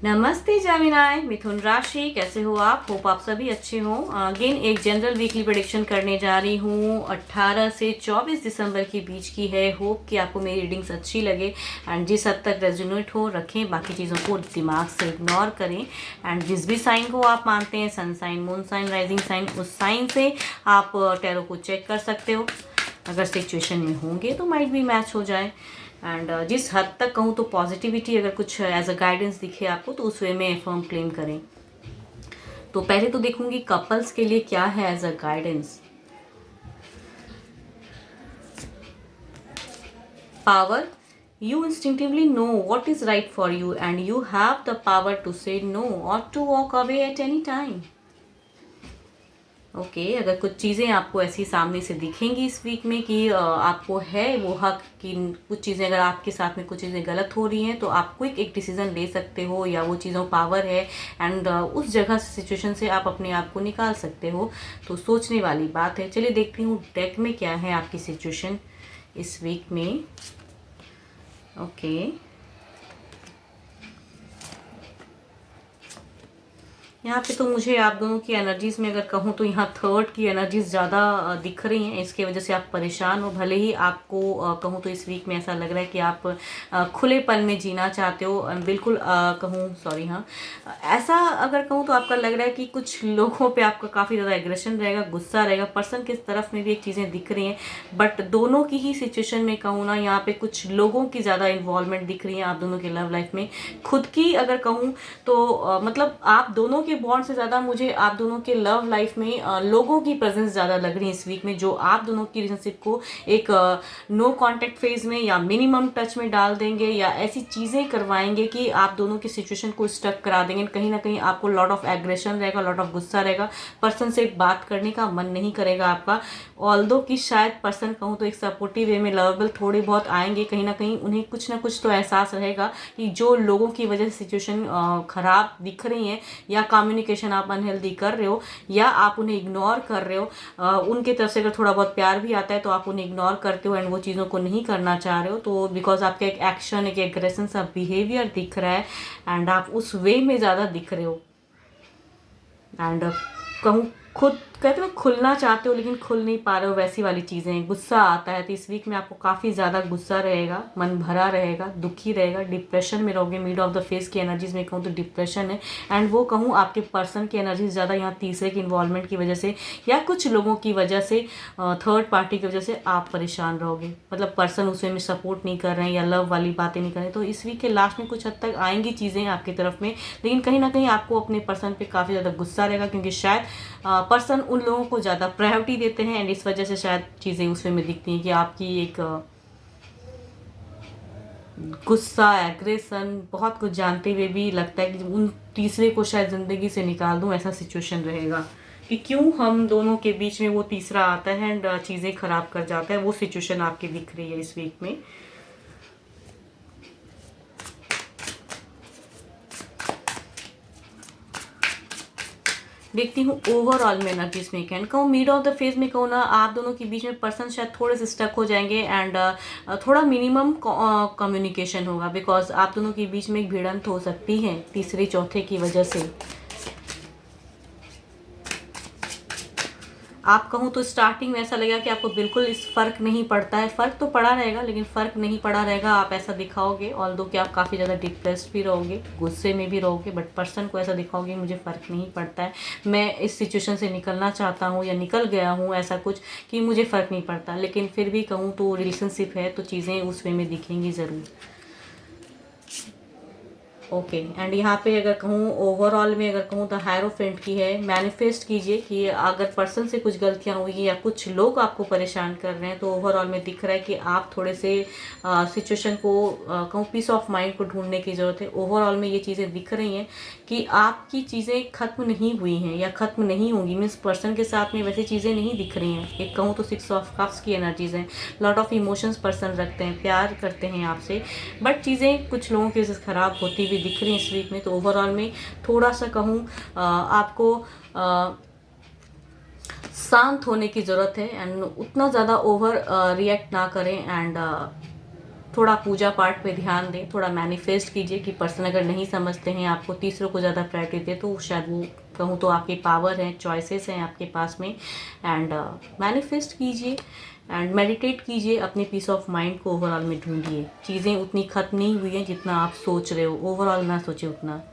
नमस्ते जामिनाय, मिथुन राशि, कैसे हो आप? होप आप सभी अच्छे हो। अगेन एक जनरल वीकली प्रेडिक्शन करने जा रही हूँ। 18 से 24 दिसंबर के बीच की है। होप कि आपको मेरी रीडिंग्स अच्छी लगे एंड जिस हद तक रेजोनेट हो रखें, बाकी चीज़ों को दिमाग से इग्नोर करें। एंड जिस भी साइन को आप मानते हैं, sun sign, moon sign, rising sign, उस साइन से आप टैरो को चेक कर सकते हो। अगर सिचुएशन में होंगे तो माइट भी मैच हो जाए। एंड जिस हद तक कहूँ तो पॉजिटिविटी अगर कुछ एज अ गाइडेंस दिखे आपको तो उस वे में फर्म क्लेम करें। तो पहले तो देखूंगी कपल्स के लिए क्या है as a guidance. Power, you instinctively know what is right for you and you have the power to say no or to walk away at any time. Okay अगर कुछ चीज़ें आपको ऐसी सामने से दिखेंगी इस वीक में कि आपको है वो हक कि कुछ चीज़ें अगर आपके साथ में कुछ चीज़ें गलत हो रही हैं तो आप क्विक एक डिसीजन ले सकते हो या वो चीज़ों पावर है एंड उस जगह से सिचुएशन से आप अपने आप को निकाल सकते हो। तो सोचने वाली बात है। चलिए देखती हूँ डेक में क्या है आपकी सिचुएशन इस वीक में। ओके यहाँ पे तो मुझे आप दोनों की एनर्जीज में अगर कहूँ तो यहाँ थर्ड की एनर्जीज ज़्यादा दिख रही हैं। इसके वजह से आप परेशान हो। भले ही आपको कहूँ तो इस वीक में ऐसा लग रहा है कि आप खुलेपन में जीना चाहते हो। बिल्कुल कहूँ सॉरी हाँ ऐसा अगर कहूँ तो आपका लग रहा है कि कुछ लोगों पे आपका काफ़ी ज़्यादा एग्रेशन रहेगा, गुस्सा रहेगा। पर्सन की तरफ में भी एक चीज़ें दिख रही हैं बट दोनों की ही सिचुएशन में कहूँ ना यहाँ पे कुछ लोगों की ज़्यादा इन्वॉल्वमेंट दिख रही है आप दोनों के लव लाइफ में। खुद की अगर कहूँ तो मतलब आप दोनों के बॉन्ड से ज़्यादा मुझे आप दोनों के लव लाइफ में लोगों की प्रेजेंस ज़्यादा लग रही है इस वीक में, जो आप दोनों की रिलेशनशिप को एक नो कांटेक्ट फेज में या मिनिमम टच में डाल देंगे या ऐसी चीज़ें करवाएंगे कि आप दोनों की सिचुएशन को स्टक करा देंगे। कहीं ना कहीं आपको लॉट ऑफ एग्रेशन रहेगा, लॉट ऑफ गुस्सा रहेगा। पर्सन से बात करने का मन नहीं करेगा आपका। ऑल्दो कि शायद पर्सन कहूँ तो एक सपोर्टिव वे में लवेबल थोड़े बहुत आएंगे। कहीं ना कहीं उन्हें कुछ ना कुछ तो एहसास रहेगा कि जो लोगों की वजह से सिचुएशन खराब दिख रही है या कम्युनिकेशन आप अनहेल्दी कर रहे हो या आप उन्हें इग्नोर कर रहे हो। उनके तरफ से अगर थोड़ा बहुत प्यार भी आता है तो आप उन्हें इग्नोर करते हो एंड वो चीज़ों को नहीं करना चाह रहे हो। तो बिकॉज आपका एक एक्शन, एक एग्रेशन सा बिहेवियर दिख रहा है एंड आप उस वे में ज़्यादा दिख रहे हो। एंड कहूँ खुद कहते हो खुलना चाहते हो लेकिन खुल नहीं पा रहे हो, वैसी वाली चीज़ें। गुस्सा आता है तो इस वीक में आपको काफ़ी ज़्यादा गुस्सा रहेगा, मन भरा रहेगा, दुखी रहेगा, डिप्रेशन में रहोगे। मिड ऑफ द फेस की एनर्जीज में कहूँ तो डिप्रेशन है एंड वो कहूँ आपके पर्सन की एनर्जी ज़्यादा यहाँ तीसरे की इन्वॉल्वमेंट की वजह से या कुछ लोगों की वजह से, थर्ड पार्टी की वजह से आप परेशान रहोगे। मतलब पर्सन उस वे में सपोर्ट नहीं कर रहे हैं या लव वाली बातें नहीं कर रहे हैं। तो इस वीक के लास्ट में कुछ हद तक आएंगी चीज़ें आपकी तरफ में, लेकिन कहीं ना कहीं आपको अपने पर्सन पे काफ़ी ज़्यादा गुस्सा रहेगा क्योंकि शायद पर्सन उन लोगों को ज़्यादा प्रायोरिटी देते हैं एंड इस वजह से शायद चीज़ें उसमें में दिखती हैं कि आपकी एक गुस्सा, एग्रेशन, बहुत कुछ जानते हुए भी लगता है कि उन तीसरे को शायद ज़िंदगी से निकाल दूं, ऐसा सिचुएशन रहेगा कि क्यों हम दोनों के बीच में वो तीसरा आता है एंड चीज़ें खराब कर जाता है। वो सिचुएशन आपकी दिख रही है इस वीक में। देखती हूँ ओवरऑल में एनर्जीज में क्या कहूँ। मिड ऑफ द फेज में कहूँ ना आप दोनों के बीच में पर्सन शायद थोड़े से स्टक हो जाएंगे एंड थोड़ा मिनिमम कम्युनिकेशन होगा बिकॉज आप दोनों के बीच में एक भिड़ंत हो सकती है तीसरे चौथे की वजह से। आप कहूँ तो स्टार्टिंग में ऐसा लगेगा कि आपको बिल्कुल इस फर्क नहीं पड़ता है। फ़र्क तो पड़ा रहेगा लेकिन फ़र्क नहीं पड़ा रहेगा, आप ऐसा दिखाओगे। ऑल्दो कि आप काफ़ी ज़्यादा डिप्रेस्ड भी रहोगे, गुस्से में भी रहोगे, बट पर्सन को ऐसा दिखाओगे मुझे फ़र्क नहीं पड़ता है, मैं इस सिचुएशन से निकलना चाहता हूँ या निकल गया हूँ, ऐसा कुछ कि मुझे फ़र्क नहीं पड़ता। लेकिन फिर भी कहूँ तो रिलेशनशिप है तो चीज़ें उस वे में दिखेंगी ज़रूर। ओके एंड यहाँ पे अगर कहूँ ओवरऑल में अगर कहूँ तो हायरोफेंट की है। मैनिफेस्ट कीजिए कि अगर पर्सन से कुछ गलतियाँ हुई या कुछ लोग आपको परेशान कर रहे हैं तो ओवरऑल में दिख रहा है कि आप थोड़े से सिचुएशन को कहूँ पीस ऑफ माइंड को ढूंढने की ज़रूरत है। ओवरऑल में ये चीज़ें दिख रही हैं कि आपकी चीज़ें ख़त्म नहीं हुई हैं या ख़त्म नहीं होंगी। मीन्स पर्सन के साथ में वैसी चीज़ें नहीं दिख रही हैं। एक कहूँ तो 6 ऑफ कप्स की एनर्जीज हैं। लॉट ऑफ इमोशंस पर्सन रखते हैं, प्यार करते हैं आपसे, बट चीज़ें कुछ लोगों की वजह से ख़राब होती हुई दिख रही हैं इस वीक में। तो ओवरऑल में थोड़ा सा कहूँ आपको शांत होने की ज़रूरत है एंड उतना ज़्यादा ओवर रिएक्ट ना करें एंड थोड़ा पूजा पाठ पे ध्यान दें, थोड़ा मैनिफेस्ट कीजिए कि पर्सन अगर नहीं समझते हैं आपको, तीसरों को ज़्यादा प्रायोरिटी दे, तो शायद वो कहूँ तो आपकी पावर है, चॉइसेस हैं आपके पास में। एंड मैनिफेस्ट कीजिए एंड मेडिटेट कीजिए, अपने पीस ऑफ माइंड को ओवरऑल में ढूंढिए। चीज़ें उतनी ख़त्म नहीं हुई हैं जितना आप सोच रहे हो, ओवरऑल ना सोचे उतना।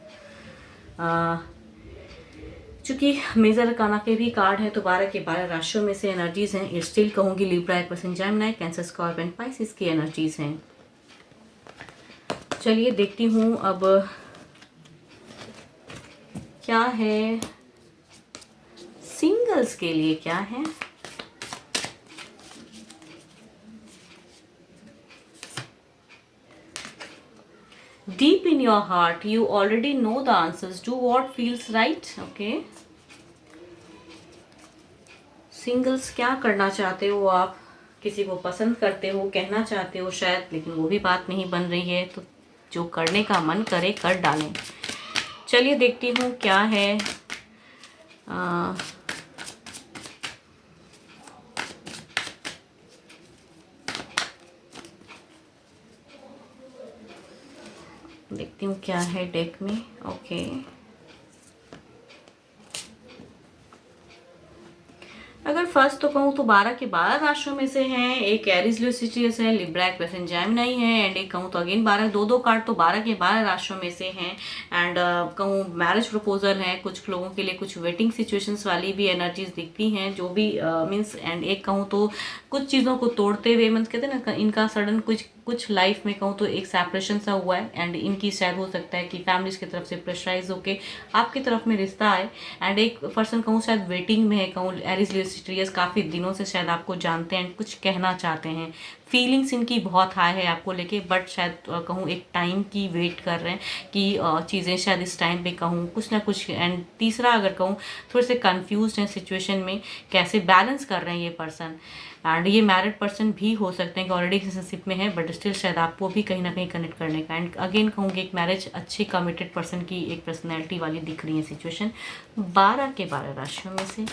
चूँकि मेजर अरकाना के भी कार्ड हैं तो 12 के 12 राशियों में से एनर्जीज़ हैं। स्टिल कहूँगी Libra, Aquarius, Gemini, cancer, Scorpio and Pisces की एनर्जीज़ हैं। चलिए देखती हूँ अब क्या है सिंगल्स के लिए, क्या है। Deep in your heart, you already know the answers. Do what feels right. Okay. Singles, क्या करना चाहते हो आप? किसी को पसंद करते हो, कहना चाहते हो शायद, लेकिन वो भी बात नहीं बन रही है, तो जो करने का मन करे कर डालें। चलिए देखती हूँ क्या है। देखती हूँ क्या है डेक में। ओके, अगर फर्स्ट तो कहूँ तो 12 के 12 राशियों में से हैं। एक एरीज, लियो, सिस्टर्स है, लिब्रा, एक्वेरियस, जेमिनी है। एंड एक कहूँ तो अगेन 12, दो कार्ड तो 12 के 12 राशियों में से हैं। एंड कहूँ मैरिज प्रपोजल है कुछ लोगों के लिए, कुछ वेटिंग सिचुएशंस वाली भी एनर्जीज दिखती हैं, जो भी मीन्स। एंड एक कहूँ तो कुछ चीज़ों को तोड़ते हुए, मीन्स कहते हैं ना, इनका सडन कुछ लाइफ में कहूँ तो एक सेपरेशन सा हुआ है। एंड इनकी शायद हो सकता है कि फैमिलीज की तरफ से प्रेशराइज होके आपकी तरफ में रिश्ता आए। एंड एक पर्सन कहूँ शायद वेटिंग में है, कहूँ एरीज, लियो, सिस्टर्स, काफ़ी दिनों से शायद आपको जानते हैं, कुछ कहना चाहते हैं। फीलिंग्स इनकी बहुत हाई है आपको लेके, बट शायद कहूँ एक टाइम की वेट कर रहे हैं कि चीज़ें शायद इस टाइम पे कहूँ कुछ ना कुछ। एंड तीसरा अगर कहूँ थोड़े से कंफ्यूज हैं सिचुएशन में, कैसे बैलेंस कर रहे हैं ये पर्सन। एंड ये मैरिड पर्सन भी हो सकते हैं कि ऑलरेडी रिलेशनशिप में है, बट स्टिल शायद आपको भी कहीं ना कहीं कनेक्ट करने का। एंड अगेन कहूँगी एक मैरिज अच्छी कमिटेड पर्सन की एक पर्सनैलिटी वाली दिख रही है सिचुएशन 12 के 12 राशियों में से।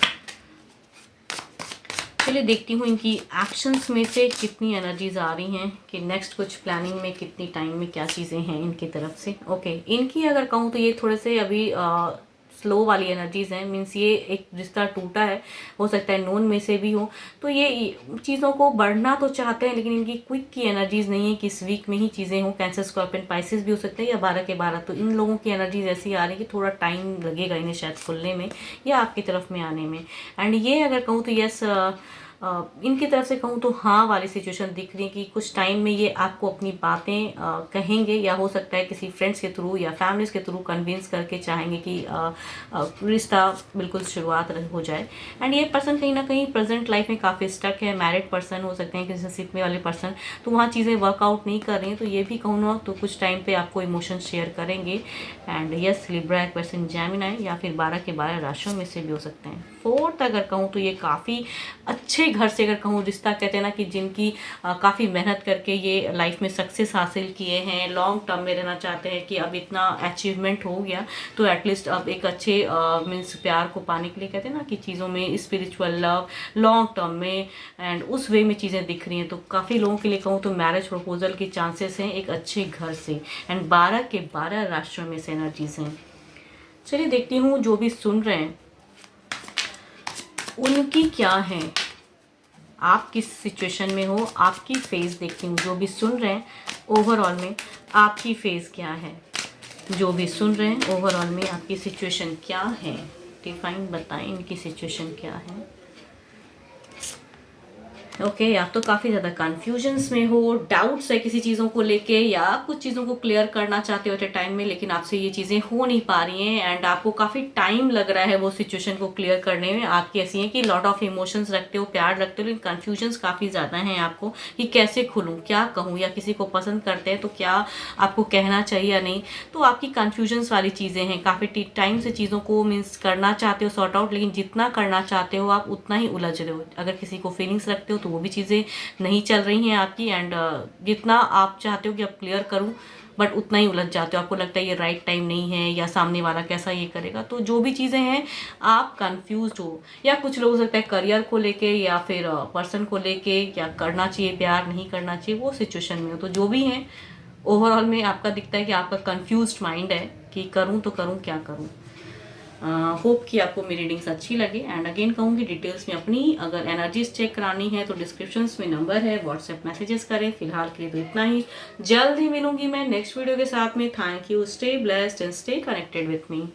चलिए देखती हूँ इनकी एक्शंस में से कितनी एनर्जीज आ रही हैं, कि नेक्स्ट कुछ प्लानिंग में कितनी टाइम में क्या चीज़ें हैं इनकी तरफ से। ओके, इनकी अगर कहूँ तो ये थोड़े से अभी स्लो वाली एनर्जीज हैं। मीन्स ये एक रिश्ता टूटा है, हो सकता है नोन में से भी हो, तो ये चीज़ों को बढ़ना तो चाहते हैं, लेकिन इनकी क्विक की एनर्जीज नहीं है कि इस वीक में ही चीज़ें हों। कैंसर, स्कॉर्पियो, पाइसिस भी हो सकते हैं, या 12 के 12। तो इन लोगों की एनर्जीज ऐसी आ रही है कि थोड़ा टाइम लगेगा इन्हें शायद खुलने में या आपकी तरफ में आने में। एंड ये अगर कहूँ तो यस, इनकी तरफ से कहूँ तो हाँ वाली सिचुएशन दिख रही है कि कुछ टाइम में ये आपको अपनी बातें कहेंगे, या हो सकता है किसी फ्रेंड्स के थ्रू या फैमिलीज के थ्रू कन्विंस करके चाहेंगे कि रिश्ता बिल्कुल शुरुआत हो जाए। एंड ये पर्सन कहीं ना कहीं प्रेजेंट लाइफ में काफ़ी स्टक है, मैरिड पर्सन हो सकते हैं, रिलेशनशिप में वाले पर्सन, तो वहाँ चीज़ें वर्कआउट नहीं कर रही हैं, तो ये भी कहूँ ना तो कुछ टाइम पे आपको इमोशन शेयर करेंगे। And yes, Libra, Aquarius, Gemini या फिर 12 के 12 राशियों में से भी हो सकते हैं। फोर्थ अगर कहूँ तो ये काफ़ी अच्छे घर से अगर कहूँ रिश्ता, कहते हैं ना कि जिनकी काफ़ी मेहनत करके ये लाइफ में सक्सेस हासिल किए हैं, लॉन्ग टर्म में रहना चाहते हैं कि अब इतना अचीवमेंट हो गया तो एटलीस्ट अब एक अच्छे मीन्स प्यार को पाने के लिए, कहते हैं ना कि चीज़ों में स्पिरिचुअल लव लॉन्ग टर्म में एंड उस वे में चीज़ें दिख रही हैं। तो काफ़ी लोगों के लिए कहूँ तो मैरिज प्रपोजल के चांसेस हैं एक अच्छे घर से। एंड 12 के 12 राशियों में से एनर्जीज हैं। चलिए देखती हूँ जो भी सुन रहे हैं उनकी क्या है, आप किस सिचुएशन में हो, आपकी फेज देखती हूँ। जो भी सुन रहे हैं ओवरऑल में आपकी फेज क्या है, जो भी सुन रहे हैं ओवरऑल में आपकी सिचुएशन क्या है, डिफाइन बताएं इनकी सिचुएशन क्या है। ओके, आप तो काफ़ी ज़्यादा कन्फ्यूजन्स में हो, डाउट्स है किसी चीज़ों को लेके, या आप कुछ चीज़ों को क्लियर करना चाहते हो एट ए टाइम में, लेकिन आपसे ये चीज़ें हो नहीं पा रही हैं। एंड आपको काफ़ी टाइम लग रहा है वो सिचुएशन को क्लियर करने में। आपकी ऐसी है कि लॉट ऑफ इमोशंस रखते हो, प्यार रखते हो, लेकिन कन्फ्यूजन्स काफ़ी ज़्यादा हैं आपको कि कैसे खुलूँ, क्या कहूँ, या किसी को पसंद करते हैं तो क्या आपको कहना चाहिए या नहीं। तो आपकी कन्फ्यूजन्स वाली चीज़ें हैं, काफ़ी टाइम से चीज़ों को मीन्स करना चाहते हो सॉर्ट आउट, लेकिन जितना करना चाहते हो आप उतना ही उलझ रहे हो। अगर किसी को फीलिंग्स रखते हो तो वो भी चीज़ें नहीं चल रही हैं आपकी। एंड जितना आप चाहते हो कि अब क्लियर करूं बट उतना ही उलझ जाते हो, आपको लगता है ये राइट टाइम नहीं है या सामने वाला कैसा ये करेगा। तो जो भी चीज़ें हैं आप कंफ्यूज हो, या कुछ लोग हो सकता है करियर को लेके या फिर पर्सन को लेके, या करना चाहिए प्यार नहीं करना चाहिए, वो सिचुएशन में हो। तो जो भी है ओवरऑल में आपका दिखता है कि आपका कंफ्यूज्ड माइंड है कि करूँ तो करूँ क्या करूँ। होप कि आपको मेरी रीडिंग्स अच्छी लगे। एंड अगेन कहूँगी डिटेल्स में अपनी अगर एनर्जीज चेक करानी है तो डिस्क्रिप्शंस में नंबर है, व्हाट्सएप मैसेजेस करें। फिलहाल के लिए तो इतना ही, जल्द ही मिलूंगी मैं नेक्स्ट वीडियो के साथ में। Thank you, stay blessed and stay connected with me.